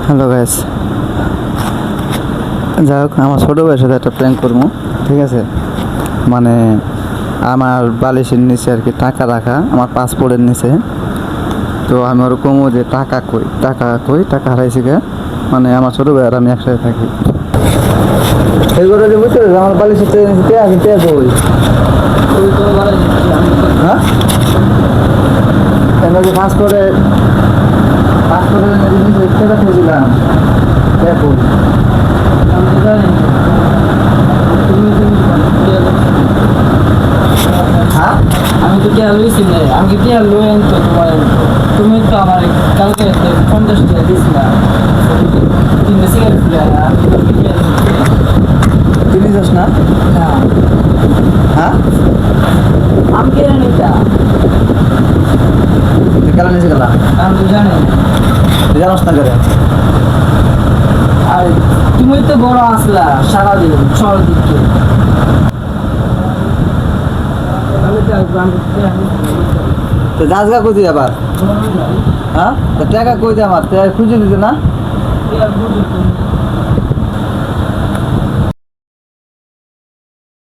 Hello guys, যাই হোক আমার ছোটো ভাইয়ের সাথে একটা প্র্যাঙ্ক করবো, ঠিক আছে? মানে আমার বালিশের নিচে আর কি টাকা রাখা, আমার পাসপোর্টের নিচে। তো আমি ওর কমো যে টাকা হারাইছি গে। মানে আমার ছোটো ভাই আর আমি একসাথে থাকি। এই কথা যে বুঝতে পারছি, আমার বালিশের নিচে আছে কই? হ্যাঁ, যে পাসপোর্টের নিচে টাকা খেয়েছিলাম কই? হ্যাঁ, আমি তো টিয়া লইছি না, আমি টিয়া লই আনতো তোমার। তুমি তো আমার কালকে 50 টাকা দিয়েছিলা 3টা সিগারেট দিলা। আমি তো টিয়া চিনি যাস না? না, হ্যাঁ, আমি কেন নিতা? গেলা নিচে গেলা, আমি তো জানি না। জানাস না করে? আর তুমি তো বড় আসলা সারাদিন সর দিকে। তো জাজগা কই দিই আবার? হ্যাঁ, তো টাকা কই দে আমার, টাকা খুঁজে দিতে না?